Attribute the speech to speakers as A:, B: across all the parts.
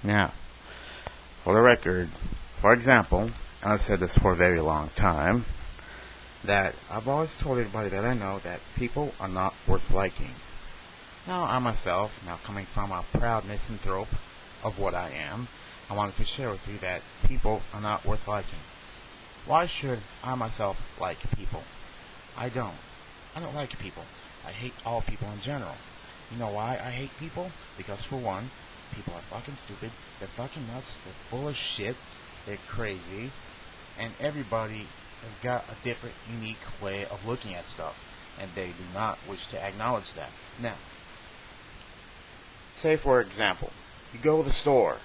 A: Now, for the record, for example, and I've said this for a very long time, that I've always told everybody that I know that people are not worth liking. Now, I myself, now coming from a proud misanthrope of what I am, I wanted to share with you that people are not worth liking. Why should I myself like people? I don't. I don't like people. I hate all people in general. You know why I hate people? Because for one, people are fucking stupid, they're fucking nuts, they're full of shit, they're crazy, and everybody has got a different, unique way of looking at stuff, and they do not wish to acknowledge that. Now, say for example, you go to the store,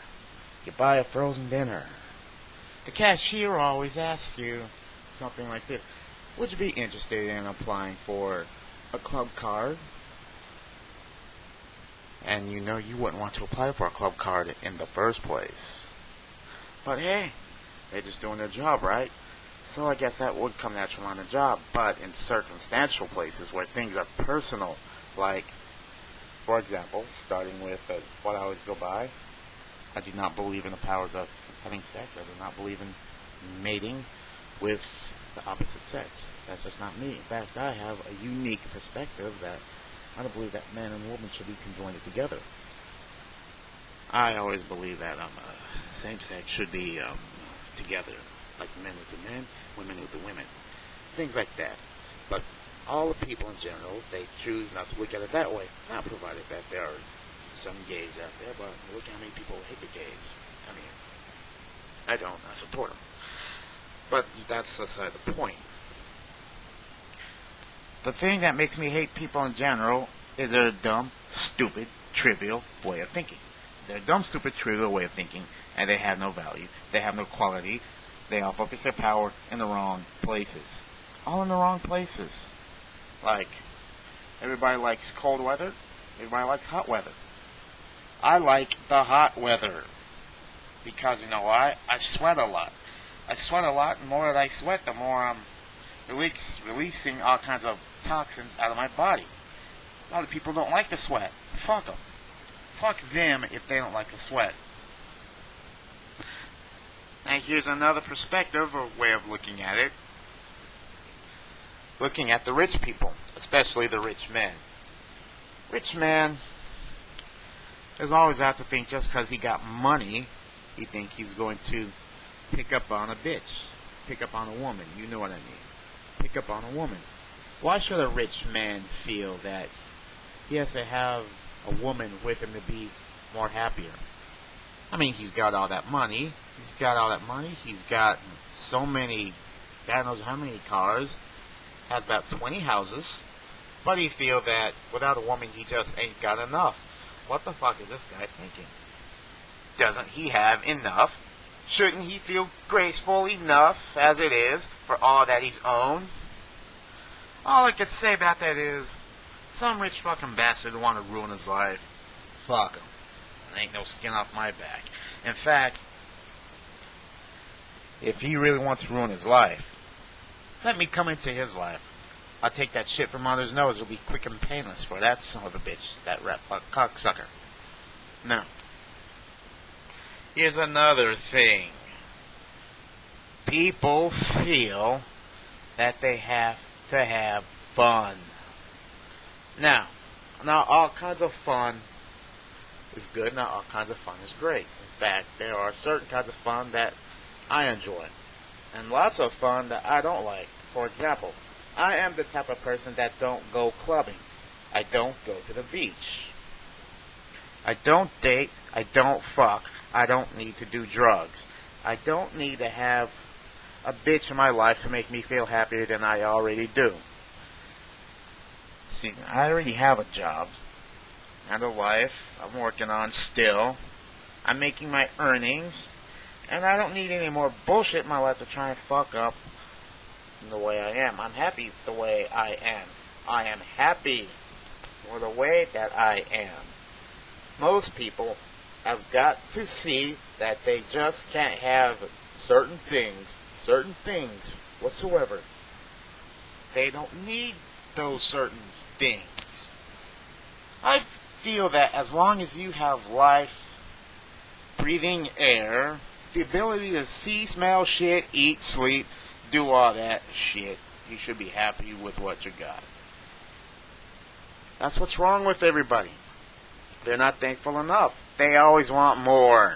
A: you buy a frozen dinner. The cashier always asks you something like this: would you be interested in applying for a club card? And you know you wouldn't want to apply for a club card in the first place. But hey, they're just doing their job, right? So I guess that would come natural on the job. But in circumstantial places where things are personal, like, for example, starting with what I always go by, I do not believe in the powers of having sex. I do not believe in mating with the opposite sex. That's just not me. In fact, I have a unique perspective that I don't believe that man and woman should be conjoined together. I always believe that same sex should be together, like men with the men, women with the women, things like that. But all the people in general, they choose not to look at it that way. Not provided that there are some gays out there, but look how many people hate the gays. I mean, I don't. I support them. But that's aside the point. The thing that makes me hate people in general is their dumb, stupid, trivial way of thinking. Their dumb, stupid, trivial way of thinking, and they have no value. They have no quality. They all focus their power in the wrong places. All in the wrong places. Like, everybody likes cold weather. Everybody likes hot weather. I like the hot weather. Because, you know why? I sweat a lot. I sweat a lot, and the more that I sweat, the more I'm releasing all kinds of toxins out of my body. A lot of people don't like to sweat. Fuck them. Fuck them if they don't like to sweat. Now here's another perspective or way of looking at it. Looking at the rich people, especially the rich men. Rich man is always out to think just because he got money, he think he's going to pick up on a bitch. Pick up on a woman. You know what I mean. Pick up on a woman. Why should a rich man feel that he has to have a woman with him to be more happier? I mean, he's got all that money. He's got so many, God knows how many cars. Has about 20 houses. But he feel that without a woman, he just ain't got enough. What the fuck is this guy thinking? Doesn't he have enough? Shouldn't he feel graceful enough as it is for all that he's owned? All I could say about that is, some rich fucking bastard want to ruin his life. Fuck him. There ain't no skin off my back. In fact, if he really wants to ruin his life, let me come into his life. I'll take that shit from under his nose. It'll be quick and painless for that son of a bitch, that rat fuck cocksucker. Now, here's another thing. People feel that they have to have fun. Now all kinds of fun is good. Not all kinds of fun is great. In fact, there are certain kinds of fun that I enjoy, and lots of fun that I don't like. For example, I am the type of person that don't go clubbing. I don't go to the beach. I don't date. I don't fuck. I don't need to do drugs. I don't need to have a bitch in my life to make me feel happier than I already do. See, I already have a job and a life I'm working on still. I'm making my earnings, and I don't need any more bullshit in my life to try and fuck up the way I am. I'm happy the way I am. I am happy for the way that I am. Most people have got to see that they just can't have certain things whatsoever. They don't need those certain things. I feel that as long as you have life, breathing air, the ability to see, smell, shit, eat, sleep, do all that shit. You should be happy with what you got. That's what's wrong with everybody. They're not thankful enough. They always want more.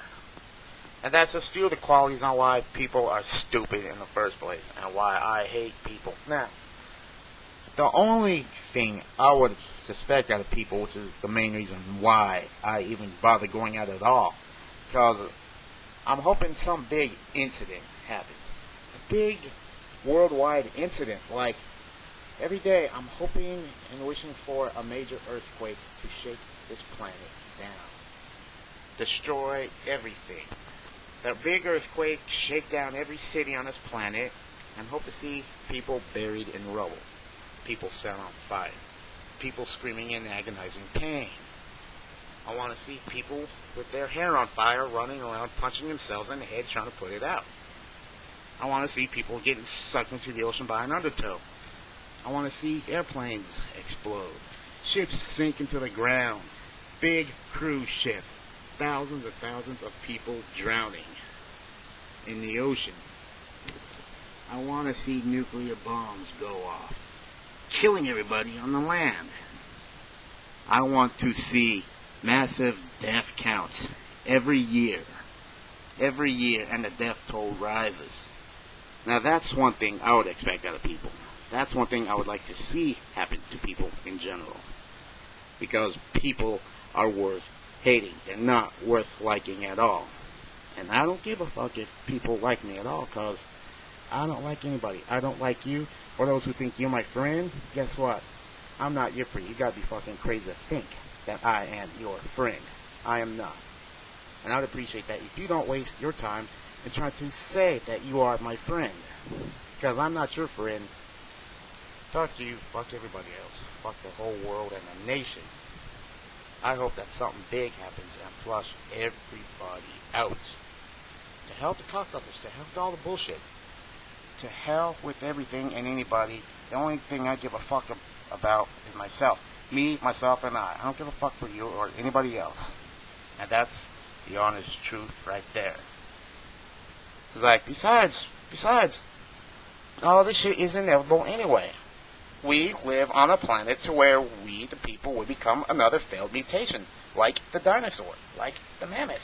A: And that's just few of the qualities on why people are stupid in the first place and why I hate people. Now, the only thing I would suspect out of people, which is the main reason why I even bother going out at all, because I'm hoping some big incident happens. A big worldwide incident. Like, every day I'm hoping and wishing for a major earthquake to shake this planet down. Destroy everything. That big earthquake shake down every city on this planet and hope to see people buried in rubble. People set on fire. People screaming in agonizing pain. I want to see people with their hair on fire running around punching themselves in the head trying to put it out. I want to see people getting sucked into the ocean by an undertow. I want to see airplanes explode. Ships sink into the ground. Big cruise ships. Thousands and thousands of people drowning in the ocean. I want to see nuclear bombs go off, killing everybody on the land. I want to see massive death counts every year, and the death toll rises. Now that's one thing I would expect out of people. That's one thing I would like to see happen to people in general. Because people are worth hating. They're not worth liking at all. And I don't give a fuck if people like me at all, because I don't like anybody. I don't like you, or those who think you're my friend. Guess what? I'm not your friend. You gotta be fucking crazy to think that I am your friend. I am not. And I'd appreciate that if you don't waste your time in trying to say that you are my friend. Because I'm not your friend. Fuck you, fuck everybody else. Fuck the whole world and the nation. I hope that something big happens and flush everybody out. To hell with the cocksuckers. To hell with all the bullshit. To hell with everything and anybody. The only thing I give a fuck about is myself. Me, myself, and I. I don't give a fuck for you or anybody else. And that's the honest truth right there. It's like, besides, all this shit is inevitable anyway. We live on a planet to where we, the people, will become another failed mutation. Like the dinosaur. Like the mammoth.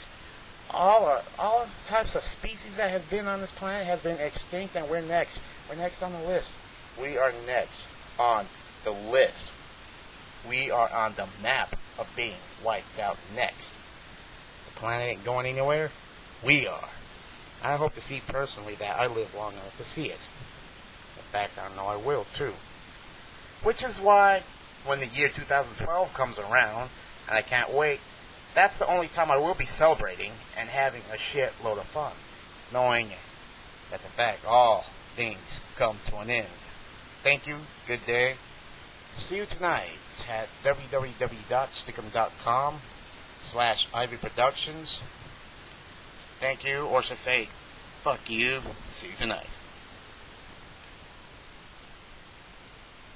A: All types of species that has been on this planet has been extinct, and we're next. We're next on the list. We are next on the list. We are on the map of being wiped out next. The planet ain't going anywhere. We are. I hope to see personally that I live long enough to see it. In fact, I know I will too. Which is why, when the year 2012 comes around, and I can't wait, that's the only time I will be celebrating and having a shitload of fun, knowing that in fact all things come to an end. Thank you. Good day. See you tonight at www.stickem.com/Ivy Productions. Thank you, or should I say, fuck you. See you tonight.